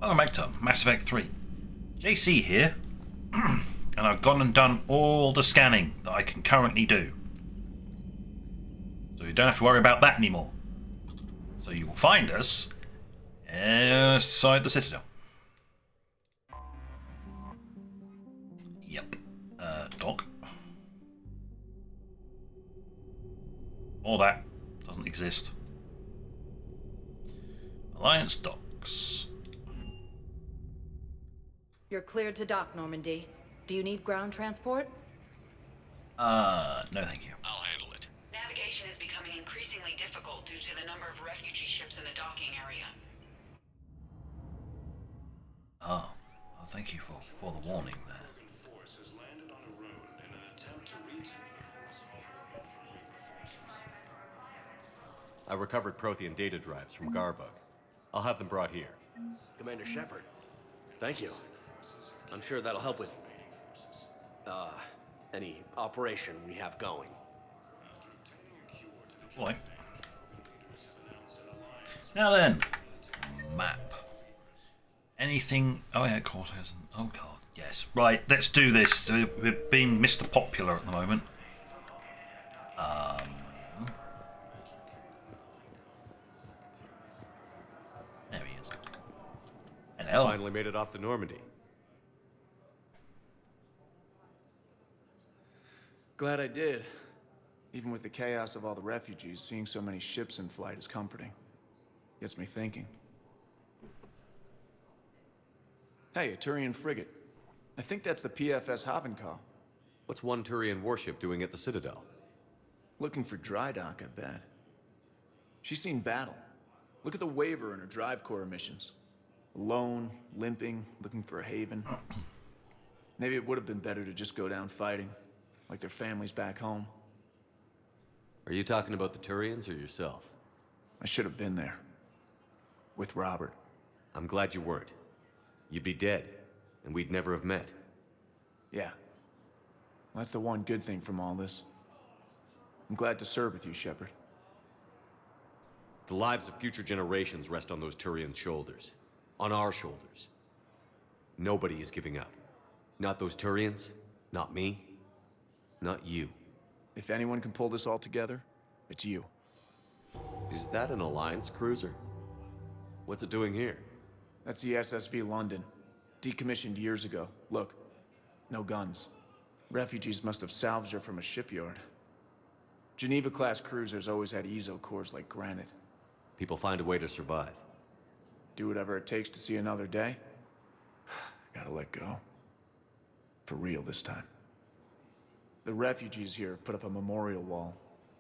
Welcome back to Mass Effect 3. JC here, and I've gone and done all the scanning that I can currently do. So you don't have to worry about that anymore. So you will find us inside the Citadel. Yep. Dock. All that doesn't exist. Alliance docks. You're cleared to dock, Normandy. Do you need ground transport? No thank you. I'll handle it. Navigation is becoming increasingly difficult due to the number of refugee ships in the docking area. Oh, well, thank you for the warning there. Force has landed on a ruin in an attempt to retake. I recovered Prothean data drives from Garvug. I'll have them brought here. Commander Shepard, thank you. I'm sure that'll help with, any operation we have going. Boy. Now then, map. Anything? Oh yeah, Cortez. Oh god, yes. Right, let's do this. We're being Mr. Popular at the moment. There he is. Hello. Finally made it off the Normandy. Glad I did. Even with the chaos of all the refugees, seeing so many ships in flight is comforting. Gets me thinking. Hey, a Turian frigate. I think that's the PFS Havenkow. What's one Turian warship doing at the Citadel? Looking for dry dock, I bet. She's seen battle. Look at the waiver in her drive core emissions. Alone, limping, looking for a haven. Maybe it would have been better to just go down fighting, like their families back home. Are you talking about the Turians or yourself? I should have been there. With Robert. I'm glad you weren't. You'd be dead, and we'd never have met. Yeah. Well, that's the one good thing from all this. I'm glad to serve with you, Shepard. The lives of future generations rest on those Turians' shoulders. On our shoulders. Nobody is giving up. Not those Turians, not me, not you. If anyone can pull this all together, it's you. Is that an Alliance cruiser? What's it doing here? That's the SSV London. Decommissioned years ago. Look, no guns. Refugees must have salvaged her from a shipyard. Geneva-class cruisers always had ezo cores like granite. People find a way to survive. Do whatever it takes to see another day. Gotta let go. For real this time. The refugees here have put up a memorial wall.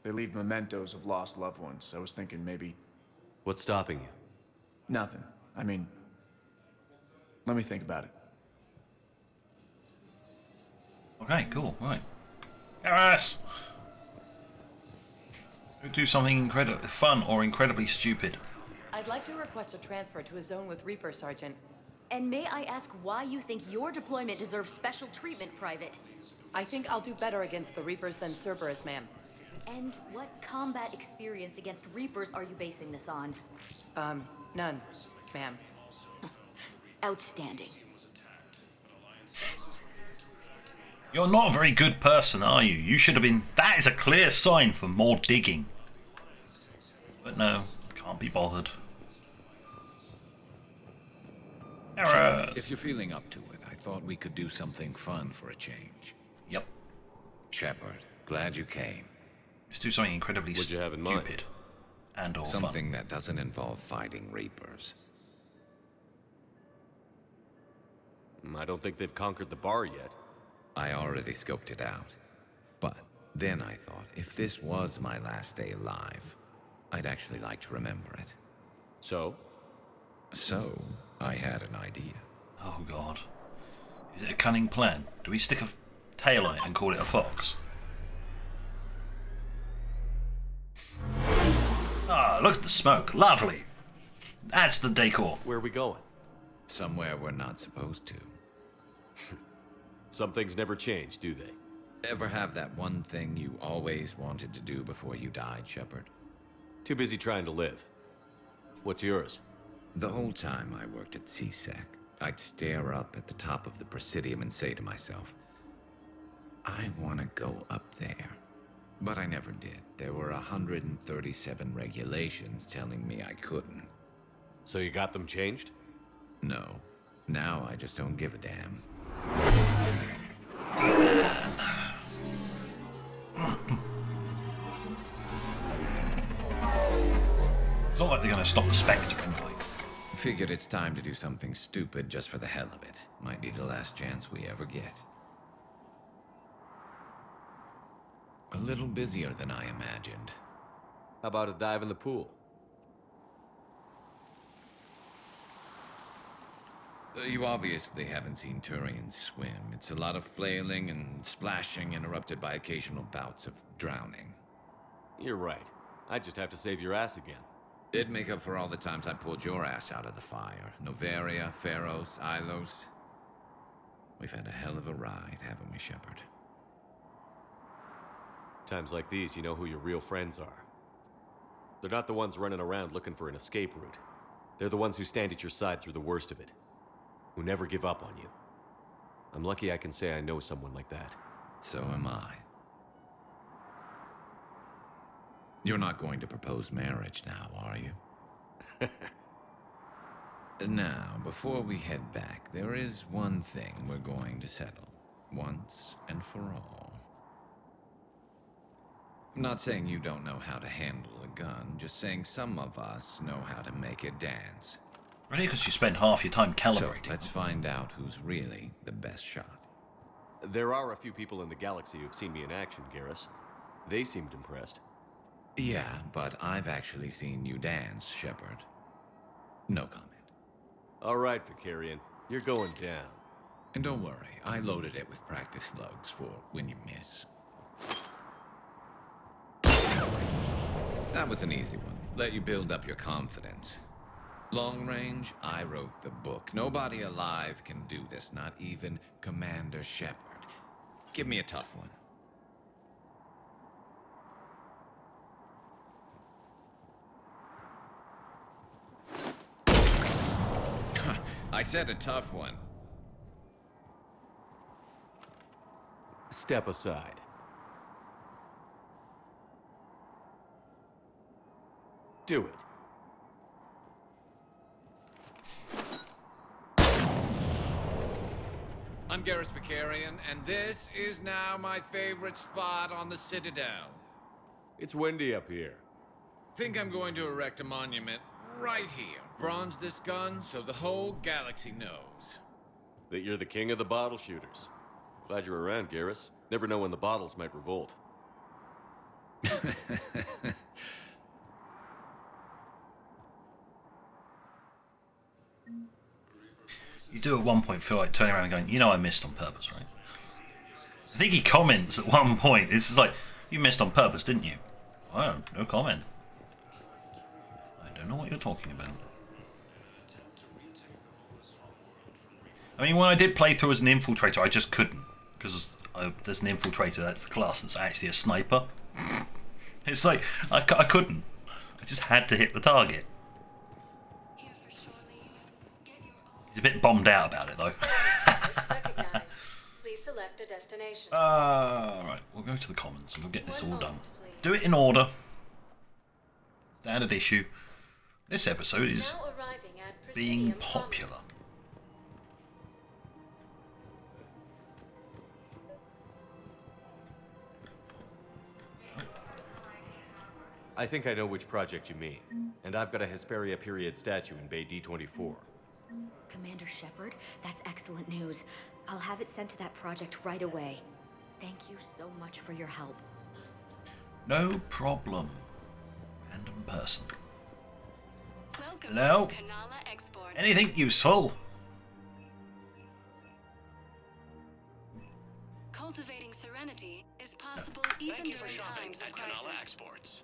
They leave mementos of lost loved ones. I was thinking maybe... What's stopping you? Nothing. I mean... Let me think about it. Okay, cool. Right. Garrus! Do something incredibly fun or incredibly stupid. I'd like to request a transfer to a zone with Reaper, Sergeant. And may I ask why you think your deployment deserves special treatment, Private? I think I'll do better against the Reapers than Cerberus, ma'am. And what combat experience against Reapers are you basing this on? None, ma'am. Outstanding. You're not a very good person, are you? You should have been... That is a clear sign for more digging. But no, can't be bothered. Errors. If you're feeling up to it, I thought we could do something fun for a change. Yep. Shepard, glad you came. Let's do something incredibly What'd you have in mind? stupid. And or Something fun. that doesn't involve fighting Reapers. I don't think they've conquered the bar yet. I already scoped it out. But then I thought, if this was my last day alive, I'd actually like to remember it. So? So, I had an idea. Oh god. Is it a cunning plan? Do we stick a tail on it and call it a fox? Ah, look at the smoke. Lovely. That's the decor. Where are we going? Somewhere we're not supposed to. Some things never change, do they? Ever have that one thing you always wanted to do before you died, Shepard? Too busy trying to live. What's yours? The whole time I worked at CSEC, I'd stare up at the top of the Presidium and say to myself, I want to go up there. But I never did. There were 137 regulations telling me I couldn't. So you got them changed? No. Now I just don't give a damn. It's not like they're going to stop the Spectre anyway. Figured it's time to do something stupid just for the hell of it. Might be the last chance we ever get. A little busier than I imagined. How about a dive in the pool? You obviously haven't seen Turians swim. It's a lot of flailing and splashing, interrupted by occasional bouts of drowning. You're right. I just have to save your ass again. It'd make up for all the times I pulled your ass out of the fire. Noveria, Pharos, Ilos. We've had a hell of a ride, haven't we, Shepard? Times like these, you know who your real friends are. They're not the ones running around looking for an escape route. They're the ones who stand at your side through the worst of it. Who never give up on you. I'm lucky I can say I know someone like that. So am I. You're not going to propose marriage now, are you? Now, before we head back, there is one thing we're going to settle. Once and for all. I'm not saying you don't know how to handle a gun, just saying some of us know how to make it dance. Really? Because you spend half your time calibrating. So, let's find out who's really the best shot. There are a few people in the galaxy who've seen me in action, Garrus. They seemed impressed. Yeah, but I've actually seen you dance, Shepard. No comment. All right, Vicarian. You're going down. And don't worry, I loaded it with practice slugs for when you miss. That was an easy one. Let you build up your confidence. Long range, I wrote the book. Nobody alive can do this, not even Commander Shepard. Give me a tough one. I said a tough one. Step aside. Do it. I'm Garrus Vicarian, and this is now my favorite spot on the Citadel. It's windy up here. Think I'm going to erect a monument right here. Bronze this gun so the whole galaxy knows. That you're the king of the bottle shooters. Glad you're around, Garrus. Never know when the bottles might revolt. You do at one point feel like turning around and going, you know I missed on purpose, right? I think he comments at one point, it's just like, you missed on purpose, didn't you? Oh, no comment. I don't know what you're talking about. I mean, when I did play through as an infiltrator, I just couldn't. Because there's an infiltrator, that's the class that's actually a sniper. It's like, I couldn't. I just had to hit the target. He's a bit bombed out about it, though. Recognized. Please select a destination. Alright, we'll go to the commons and we'll get this all done. Do it in order. Standard issue. This episode is Now arriving at being Presidium popular. I think I know which project you mean. And I've got a Hesperia period statue in Bay D24. Commander Shepard, that's excellent news. I'll have it sent to that project right away. Thank you so much for your help. No problem. Random person. Welcome Hello? to Kanala Export. Anything useful? Cultivating serenity is possible even during times of crisis.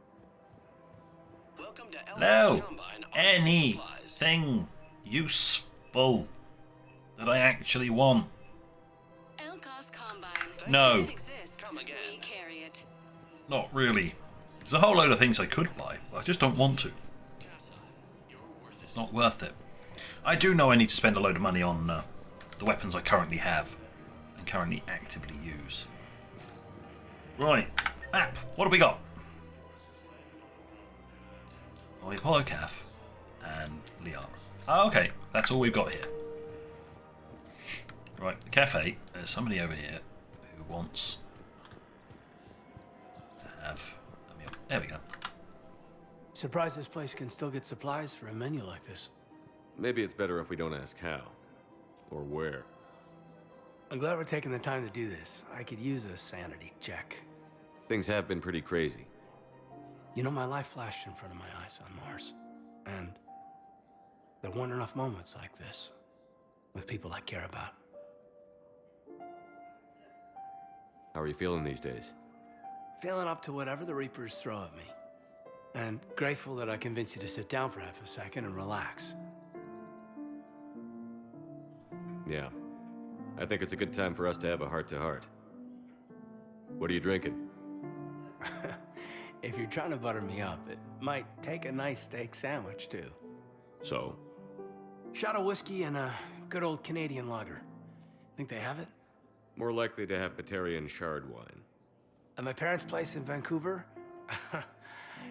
Welcome to No. Combine. Anything useful that I actually want? Elcos Combine. No. If it exists, Come again. we carry it. Not really. There's a whole load of things I could buy, but I just don't want to. It's not worth it. I do know I need to spend a load of money on the weapons I currently have and currently actively use. Right, map. What do we got? Oh, Apollo Calf and Liara. Oh, okay, that's all we've got here. Right, the cafe. There's somebody over here who wants to have a meal. There we go. Surprised this place can still get supplies for a menu like this. Maybe it's better if we don't ask how. Or where. I'm glad we're taking the time to do this. I could use a sanity check. Things have been pretty crazy. You know, my life flashed in front of my eyes on Mars. And there weren't enough moments like this with people I care about. How are you feeling these days? Feeling up to whatever the Reapers throw at me. And grateful that I convinced you to sit down for half a second and relax. Yeah. I think it's a good time for us to have a heart-to-heart. What are you drinking? If you're trying to butter me up, it might take a nice steak sandwich, too. So? Shot of whiskey and a good old Canadian lager. Think they have it? More likely to have Batarian shard wine. At my parents' place in Vancouver,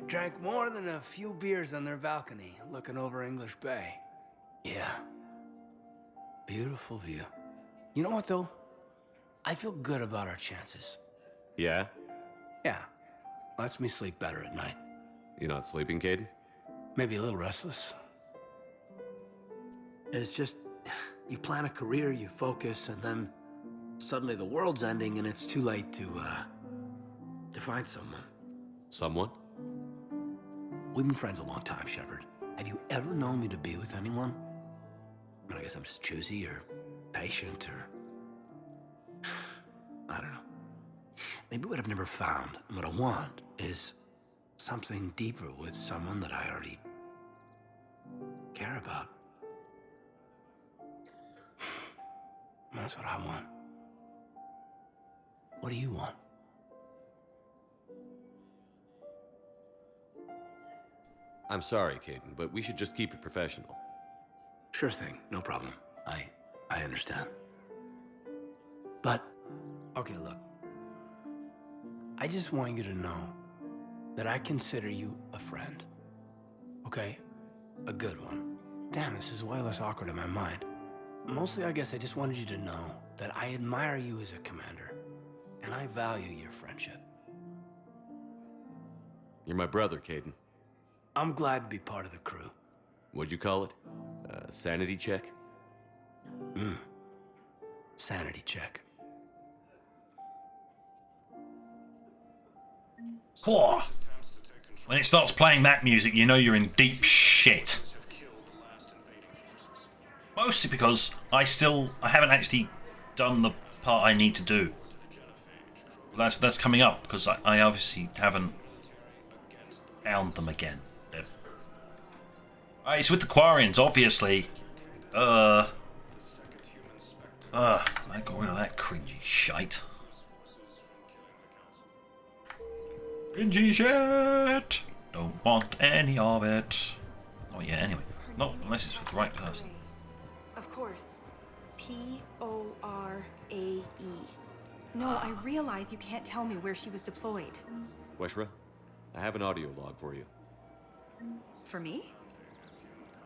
drank more than a few beers on their balcony, looking over English Bay. Yeah. Beautiful view. You know what, though? I feel good about our chances. Yeah? Yeah. Lets me sleep better at night. You not sleeping, Caden? Maybe a little restless. It's just, you plan a career, you focus, and then suddenly the world's ending and it's too late to find someone. Someone? We've been friends a long time, Shepard. Have you ever known me to be with anyone? I guess I'm just choosy or patient or... I don't know. Maybe what I've never found and what I want is something deeper with someone that I already care about. That's what I want. What do you want? I'm sorry, Caden, but we should just keep it professional. Sure thing, no problem. I understand. But, okay, look. I just want you to know that I consider you a friend. Okay? A good one. Damn, this is way less awkward in my mind. Mostly, I guess I just wanted you to know that I admire you as a commander, and I value your friendship. You're my brother, Caden. I'm glad to be part of the crew. What'd you call it? Sanity check? Sanity check. Whoa. When it starts playing that music, you know you're in deep shit. Mostly because I haven't actually done the part I need to do. That's coming up because I obviously haven't found them again. It's with the Quarians, obviously. I got rid of that cringy shite. Cringy shit! Don't want any of it. Oh yeah, anyway. Not unless it's with the right person. Of course. P-O-R-A-E. No, I realize you can't tell me where she was deployed. Weshra, I have an audio log for you. For me?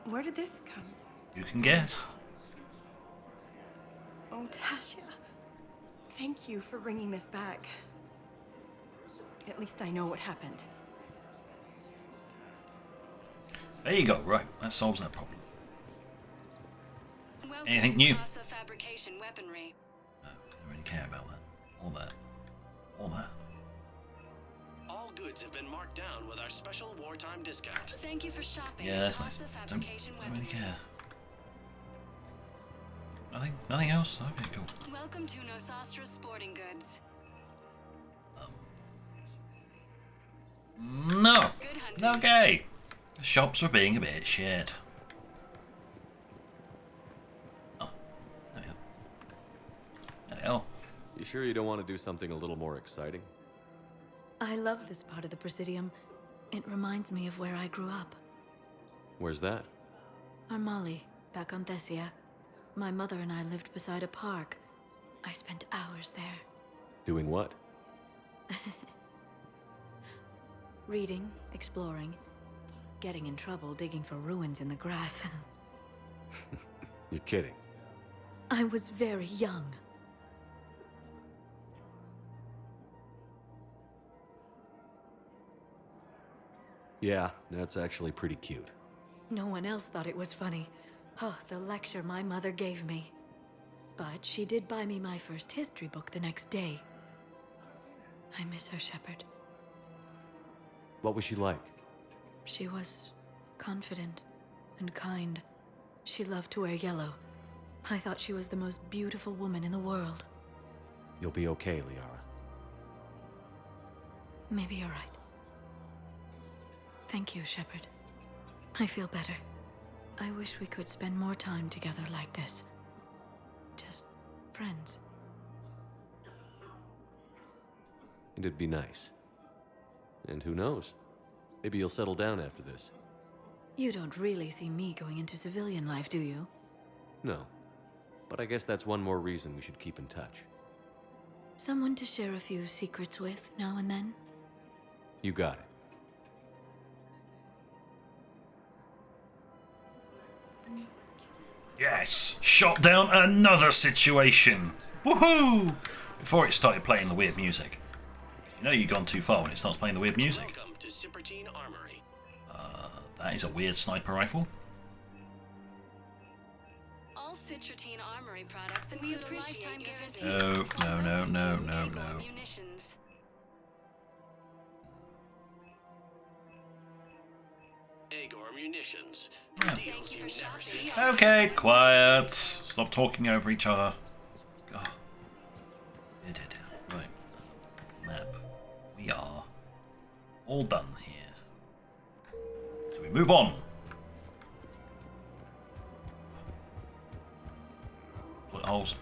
Where did this come? You can guess. Oh, Tasha. Thank you for bringing this back. At least I know what happened. There you go, right. That solves that problem. Welcome Anything to new? Casa Fabrication Weaponry. No, I don't really care about that. All that. All that. All goods have been marked down with our special wartime discount. Thank you for shopping. Yeah, that's nice. Casa Don't Fabrication really Weaponry. care. Nothing else? Okay, cool. Welcome to Nosastra Sporting Goods. No! Good hunting. Okay! The shops are being a bit shit. Oh. There we go. There we go. You sure you don't want to do something a little more exciting? I love this part of the Presidium. It reminds me of where I grew up. Where's that? Armali, back on Thessia. My mother and I lived beside a park. I spent hours there. Doing what? Reading, exploring, getting in trouble digging for ruins in the grass. You're kidding. I was very young. Yeah, that's actually pretty cute. No one else thought it was funny. Oh, the lecture my mother gave me. But she did buy me my first history book the next day. I miss her, Shepard. What was she like? She was confident and kind. She loved to wear yellow. I thought she was the most beautiful woman in the world. You'll be okay, Liara. Maybe you're right. Thank you, Shepard. I feel better. I wish we could spend more time together like this. Just friends. It'd be nice. And who knows? Maybe you'll settle down after this. You don't really see me going into civilian life, do you? No. But I guess that's one more reason we should keep in touch. Someone to share a few secrets with now and then? You got it. Yes! Shot down another situation! Woohoo! Before it started playing the weird music. You know you've gone too far when it starts playing the weird music. Welcome to Cipertine Armory. That is a weird sniper rifle. All Citrotine Armory products include a lifetime guarantee. No. Munitions. Agor Munitions. Yeah. Deals you've never seen. Okay, quiet. Stop talking over each other. Oh. Right. Map. We are all done here. So we move on. Bullet holes.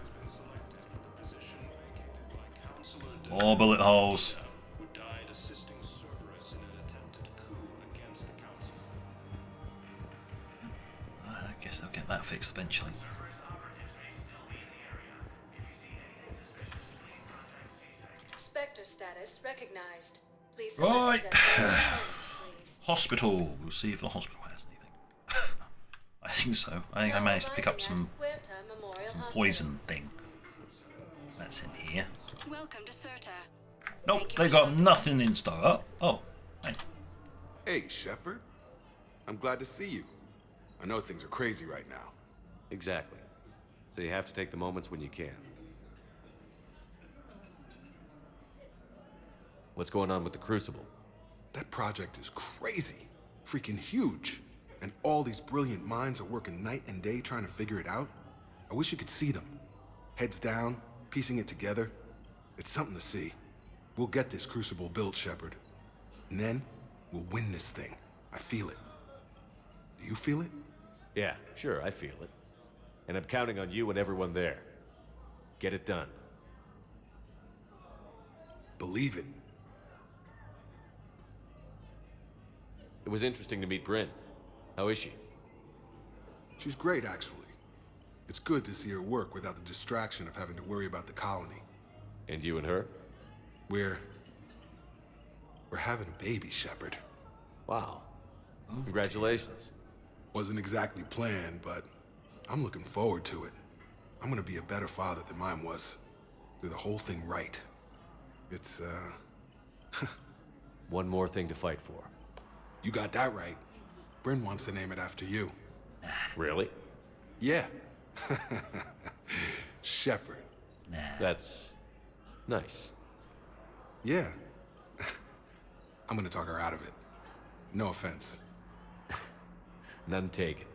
More bullet holes. I guess they'll get that fixed eventually. Spectre status recognized. Please Right. Hospital. We'll see if the hospital has anything. I think so. I think I managed to pick up some poison thing. That's in here. Welcome to Serta. Nope, they got nothing in stock. Oh, hey. Hey, Shepard. I'm glad to see you. I know things are crazy right now. Exactly. So you have to take the moments when you can. What's going on with the Crucible? That project is crazy. Freaking huge. And all these brilliant minds are working night and day trying to figure it out. I wish you could see them. Heads down, piecing it together. It's something to see. We'll get this Crucible built, Shepard. And then, we'll win this thing. I feel it. Do you feel it? Yeah, sure, I feel it. And I'm counting on you and everyone there. Get it done. Believe it. It was interesting to meet Bryn. How is she? She's great, actually. It's good to see her work without the distraction of having to worry about the colony. And you and her? We're having a baby, Shepard. Wow. Congratulations. Wasn't exactly planned, but I'm looking forward to it. I'm gonna be a better father than mine was. Do the whole thing right. It's, One more thing to fight for. You got that right. Bryn wants to name it after you. Really? Yeah. Shepard. That's nice. Yeah. I'm gonna talk her out of it. No offense. None taken.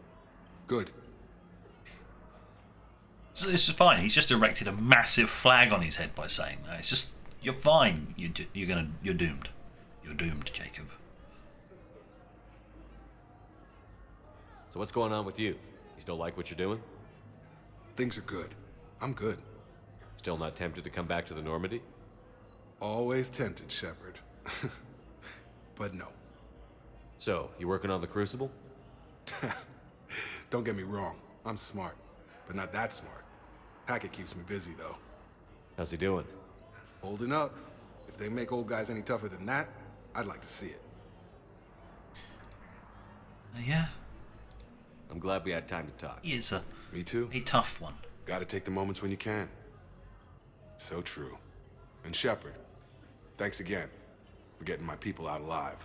Good. So this is fine. He's just erected a massive flag on his head by saying that. It's just, you're fine. You're doomed. You're doomed, Jacob. So what's going on with you? You still like what you're doing? Things are good. I'm good. Still not tempted to come back to the Normandy? Always tempted, Shepard. But no. So, you working on the Crucible? Don't get me wrong. I'm smart, but not that smart. Hackett keeps me busy, though. How's he doing? Holding up. If they make old guys any tougher than that, I'd like to see it. Yeah. I'm glad we had time to talk. He is Me too. a tough one. Gotta take the moments when you can. So true. And Shepard, thanks again for getting my people out alive.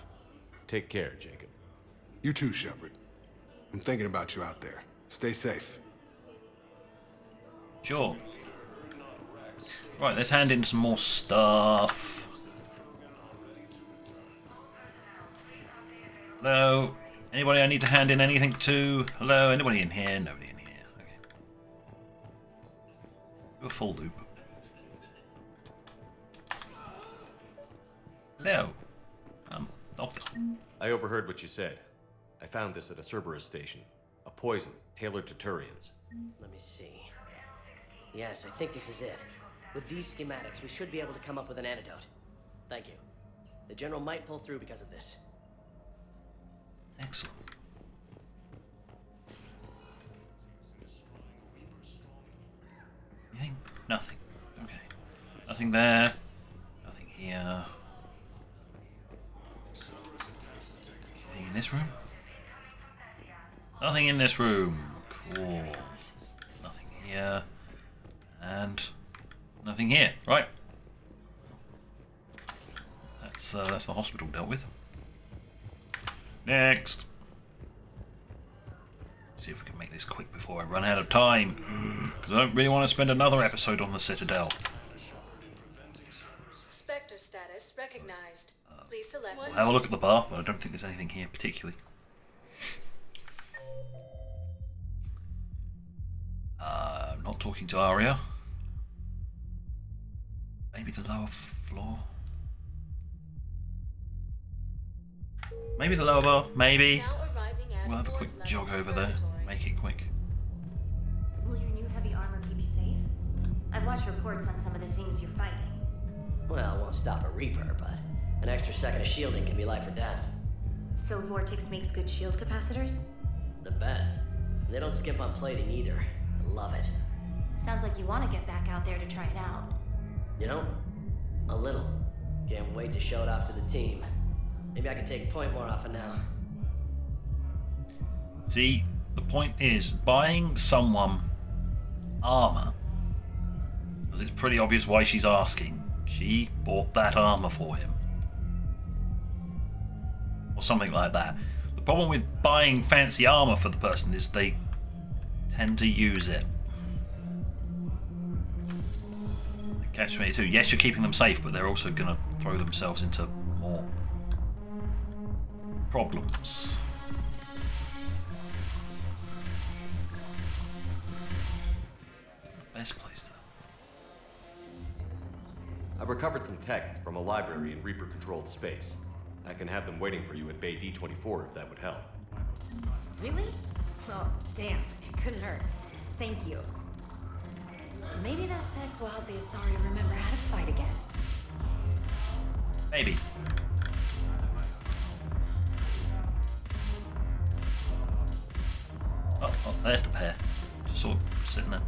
Take care, Jacob. You too, Shepard. I'm thinking about you out there. Stay safe. Sure. Right, let's hand in some more stuff. Hello? Anybody I need to hand in anything to? Hello? Anybody in here? Nobody in here. Okay. Do a full loop. Hello? Doctor. I overheard what you said. I found this at a Cerberus station. A poison tailored to Turians. Let me see. Yes, I think this is it. With these schematics, we should be able to come up with an antidote. Thank you. The General might pull through because of this. Excellent. Anything? Nothing. Okay. Nothing there. Nothing here. Anything in this room? Nothing in this room. Cool. Nothing here. And nothing here. Right. That's the hospital dealt with. Next. See if we can make this quick before I run out of time. Because I don't really want to spend another episode on the Citadel. Spectre status recognized. Please select We'll have a look at the bar, but I don't think there's anything here particularly. I'm not talking to Arya. Maybe the lower floor. Maybe the lower bar. Maybe. We'll have a quick jog over there. Make it quick. Will your new heavy armor keep you safe? I've watched reports on some of the things you're fighting. Well, it won't stop a Reaper, but an extra second of shielding can be life or death. So Vortex makes good shield capacitors? The best. They don't skip on plating either. I love it. Sounds like you want to get back out there to try it out. You know, a little. Can't wait to show it off to the team. Maybe I can take point more often now. See, the point is, buying someone armor, because it's pretty obvious why she's asking. She bought that armor for him. Or something like that. The problem with buying fancy armor for the person is they tend to use it. Catch-22. Yes, you're keeping them safe, but they're also going to throw themselves into more problems. Best place to... I've recovered some texts from a library in Reaper-controlled space. I can have them waiting for you at Bay D24 if that would help. Really? Oh, damn. It couldn't hurt. Thank you. Maybe those texts will help the Asari remember how to fight again. Maybe. Oh, there's the pair. Just sort of sitting there.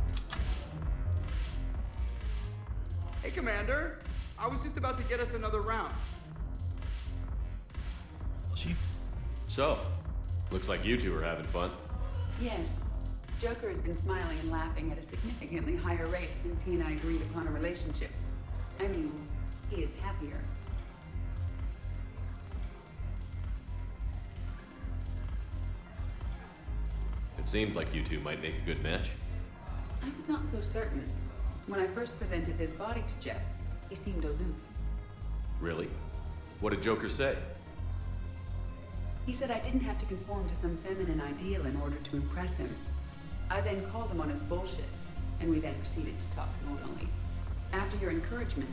Hey, Commander. I was just about to get us another round. What's you? So, looks like you two are having fun. Yes. Joker has been smiling and laughing at a significantly higher rate since he and I agreed upon a relationship. I mean, he is happier. It seemed like you two might make a good match. I was not so certain. When I first presented this body to Jeff, he seemed aloof. Really? What did Joker say? He said I didn't have to conform to some feminine ideal in order to impress him. I then called him on his bullshit, and we then proceeded to talk normally. After your encouragement,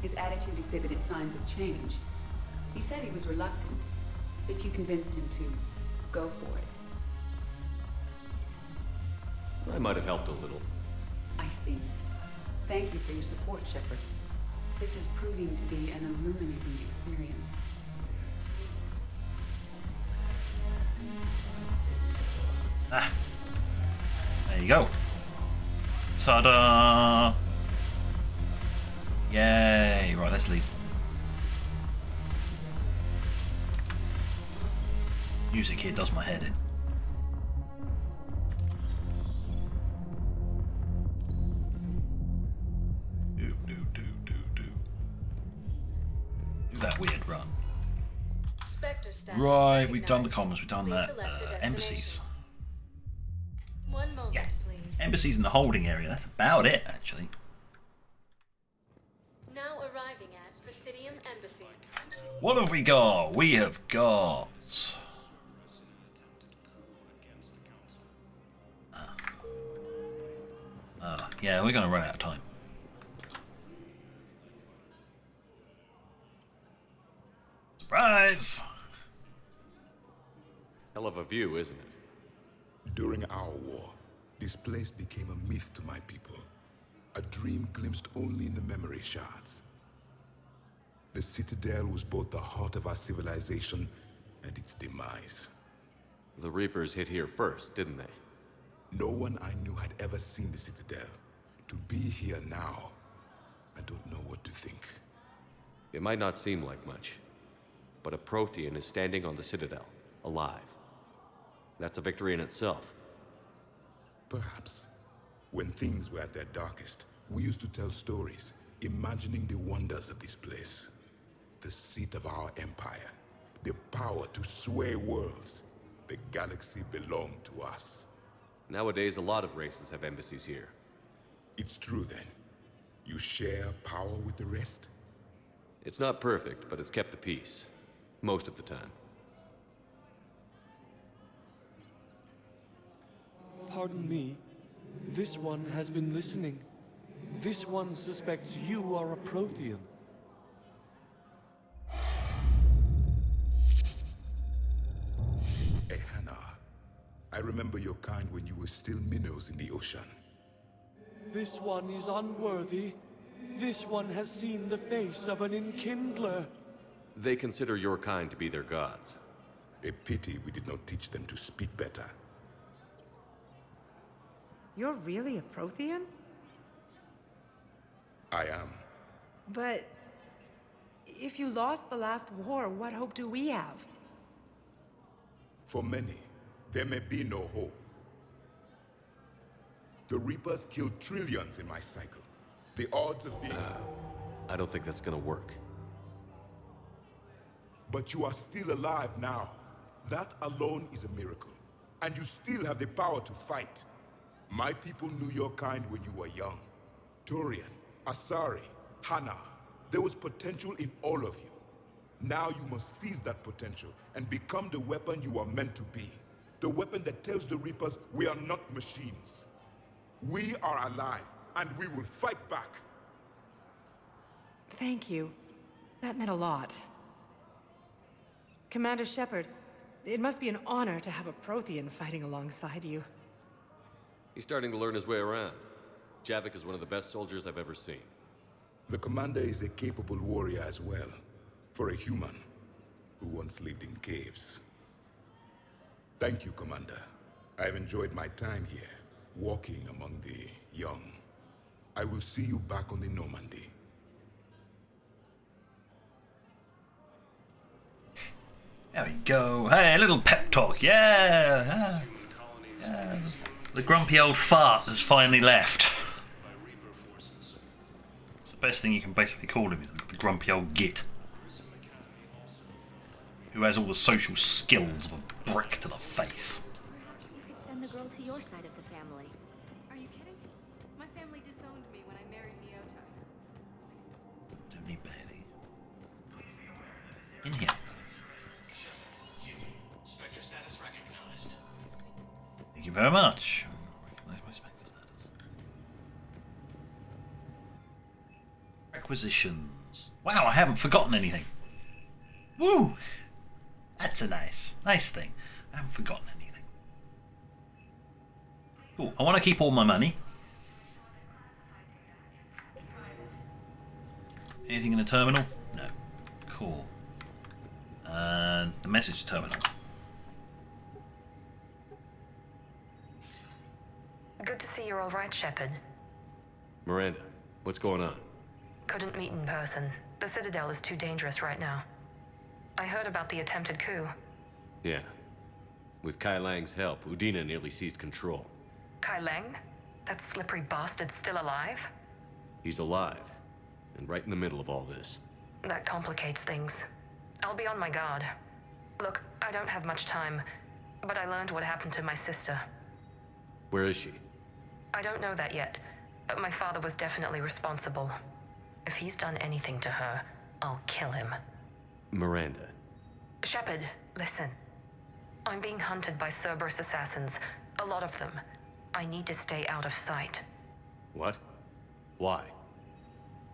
his attitude exhibited signs of change. He said he was reluctant, but you convinced him to go for it. I might have helped a little. I see. Thank you for your support, Shepard. This is proving to be an illuminating experience. Ah. There you go. Ta-da! Yay! Right, let's leave. Music here does my head in. Do that weird run. Right, we've done the commas, we've done that. Embassies. One moment, Yeah. please. Embassies in the holding area, that's about it, actually. Now arriving at Presidium Embassy. What have we got? We have got... yeah, we're going to run out of time. Surprise! Hell of a view, isn't it? During our war, this place became a myth to my people. A dream glimpsed only in the memory shards. The Citadel was both the heart of our civilization and its demise. The Reapers hit here first, didn't they? No one I knew had ever seen the Citadel. To be here now, I don't know what to think. It might not seem like much, but a Prothean is standing on the Citadel, alive. That's a victory in itself. Perhaps. When things were at their darkest, we used to tell stories, imagining the wonders of this place. The seat of our empire, the power to sway worlds. The galaxy belonged to us. Nowadays, a lot of races have embassies here. It's true then. You share power with the rest? It's not perfect, but it's kept the peace. Most of the time. Pardon me. This one has been listening. This one suspects you are a Prothean. Ehana, I remember your kind when you were still minnows in the ocean. This one is unworthy. This one has seen the face of an enkindler. They consider your kind to be their gods. A pity we did not teach them to speak better. You're really a Prothean? I am. But if you lost the last war, what hope do we have? For many, there may be no hope. The Reapers killed trillions in my cycle. The odds of being... I don't think that's gonna work. But you are still alive now. That alone is a miracle. And you still have the power to fight. My people knew your kind when you were young. Turian, Asari, Hana. There was potential in all of you. Now you must seize that potential and become the weapon you are meant to be. The weapon that tells the Reapers we are not machines. We are alive, and we will fight back. Thank you. That meant a lot. Commander Shepard, it must be an honor to have a Prothean fighting alongside you. He's starting to learn his way around. Javik is one of the best soldiers I've ever seen. The commander is a capable warrior as well, for a human who once lived in caves. Thank you, Commander. I've enjoyed my time here, walking among the young. I will see you back on the Normandy. There we go. Hey, a little pep talk. Yeah. Yeah. The grumpy old fart has finally left. It's the best thing you can basically call him, is the grumpy old git. Who has all the social skills of a brick to the face. You could send the girl to your side of the family. Are you kidding? My family disowned me when I married Miota. Don't need Bailey. In here. Spectre status recognized. Thank you very much. Recognize my Spectre status. Requisitions. Wow, I haven't forgotten anything. Woo! That's a nice thing. I haven't forgotten anything. Cool. I want to keep all my money. Anything in the terminal? No. Cool. And the message terminal. Good Good to see you're all right, Shepard. Miranda, what's going on? Couldn't meet in person. The Citadel is too dangerous right now. I heard about the attempted coup. Yeah. With Kai Lang's help, Udina nearly seized control. Kai Lang? That slippery bastard's still alive? He's alive, and right in the middle of all this. That complicates things. I'll be on my guard. Look, I don't have much time, but I learned what happened to my sister. Where is she? I don't know that yet, but my father was definitely responsible. If he's done anything to her, I'll kill him. Miranda. Shepard, listen. I'm being hunted by Cerberus assassins. A lot of them. I need to stay out of sight. What? Why?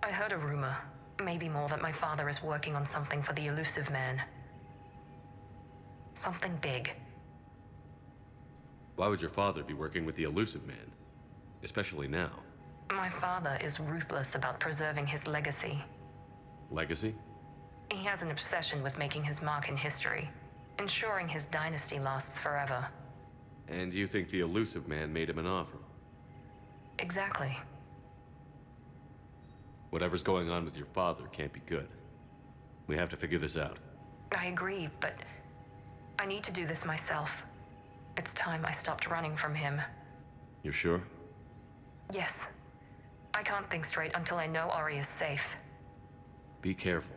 I heard a rumor, maybe more, that my father is working on something for the Elusive Man. Something big. Why would your father be working with the Elusive Man? Especially now. My father is ruthless about preserving his legacy. Legacy? He has an obsession with making his mark in history, ensuring his dynasty lasts forever. And you think the Elusive Man made him an offer? Exactly. Whatever's going on with your father can't be good. We have to figure this out. I agree, but I need to do this myself. It's time I stopped running from him. You're sure? Yes. I can't think straight until I know Ori is safe. Be careful.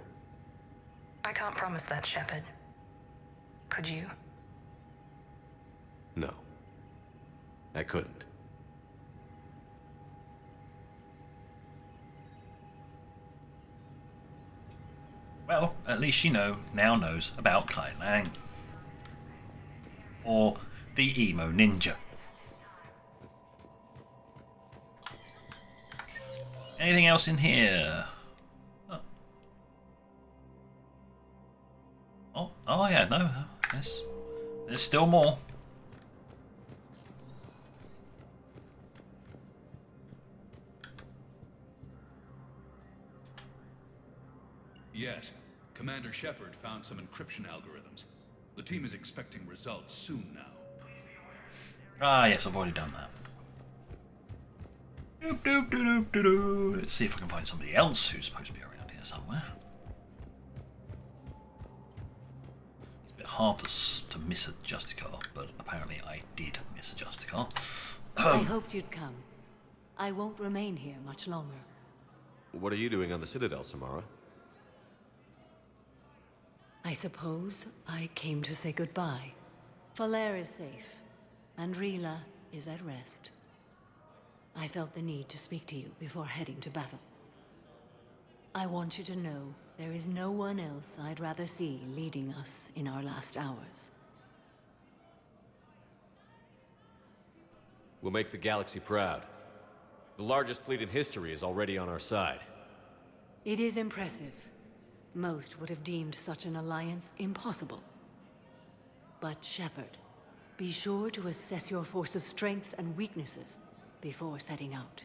I can't promise that, Shepard. Could you? No. I couldn't. Well, at least she now knows about Kai Lang. Or the emo ninja. Anything else in here? Oh yeah, no. There's still more. Yes. Commander Shepard found some encryption algorithms. The team is expecting results soon now. Ah, yes, I've already done that. Doop, doop, doop, doop, doop. Let's see if I can find somebody else who's supposed to be around here somewhere. It's a bit hard to miss a Justicar, but apparently I did miss a Justicar. I hoped you'd come. I won't remain here much longer. What are you doing on the Citadel, Samara? I suppose I came to say goodbye. Falere is safe, and Rila is at rest. I felt the need to speak to you before heading to battle. I want you to know there is no one else I'd rather see leading us in our last hours. We'll make the galaxy proud. The largest fleet in history is already on our side. It is impressive. Most would have deemed such an alliance impossible. But Shepard, be sure to assess your force's strengths and weaknesses before setting out.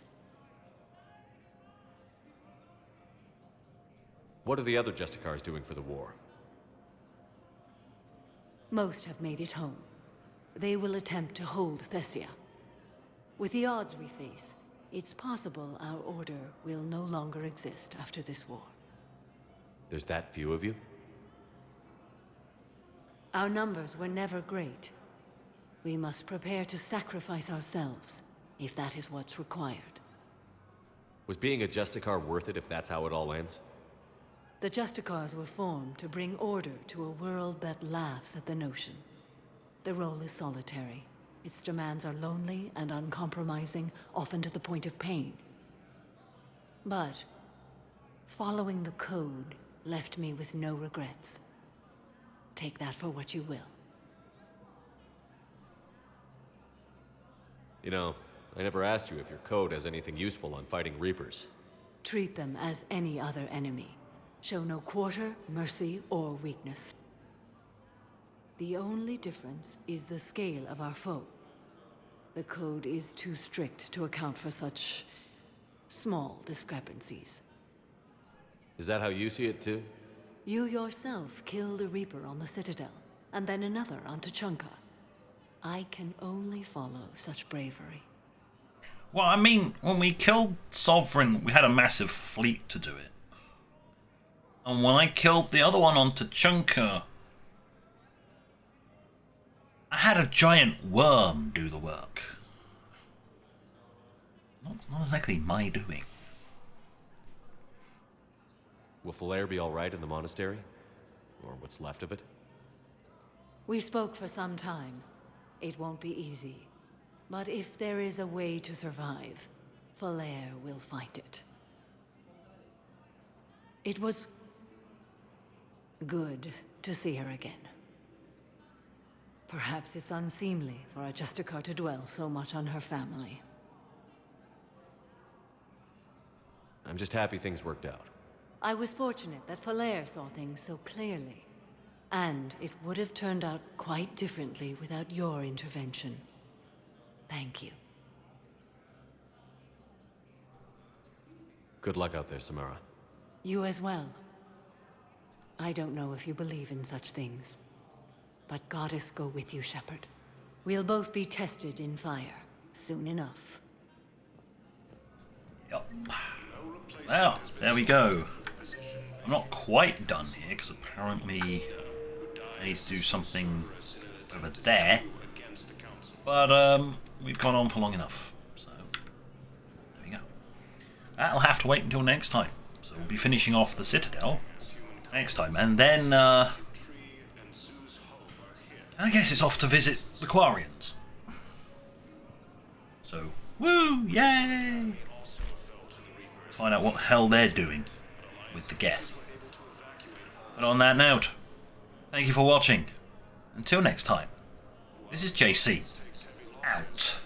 What are the other Justicars doing for the war? Most have made it home. They will attempt to hold Thessia. With the odds we face, it's possible our order will no longer exist after this war. There's that few of you? Our numbers were never great. We must prepare to sacrifice ourselves, if that is what's required. Was being a Justicar worth it if that's how it all ends? The Justicars were formed to bring order to a world that laughs at the notion. The role is solitary. Its demands are lonely and uncompromising, often to the point of pain. But following the code left me with no regrets. Take that for what you will. You know, I never asked you if your code has anything useful on fighting Reapers. Treat them as any other enemy. Show no quarter, mercy, or weakness. The only difference is the scale of our foe. The code is too strict to account for such small discrepancies. Is that how you see it too? You yourself killed a Reaper on the Citadel, and then another on Tuchanka. I can only follow such bravery. Well, I mean, when we killed Sovereign, we had a massive fleet to do it. And when I killed the other one on Tachanka, I had a giant worm do the work. Not exactly my doing. Will Falair be alright in the monastery? Or what's left of it? We spoke for some time. It won't be easy. But if there is a way to survive, Falair will find it. It was good to see her again. Perhaps it's unseemly for a Justicar to dwell so much on her family. I'm just happy things worked out. I was fortunate that Falair saw things so clearly. And it would have turned out quite differently without your intervention. Thank you. Good luck out there, Samara. You as well. I don't know if you believe in such things, but Goddess go with you, Shepard. We'll both be tested in fire soon enough. Yep. Well, there we go. I'm not quite done here, because apparently I need to do something over there. But, we've gone on for long enough. So, there we go. That'll have to wait until next time. So we'll be finishing off the Citadel next time. And then, I guess it's off to visit the Quarians. So, woo! Yay! Find out what the hell they're doing with the Geth. But on that note, thank you for watching. Until next time, this is JC, out.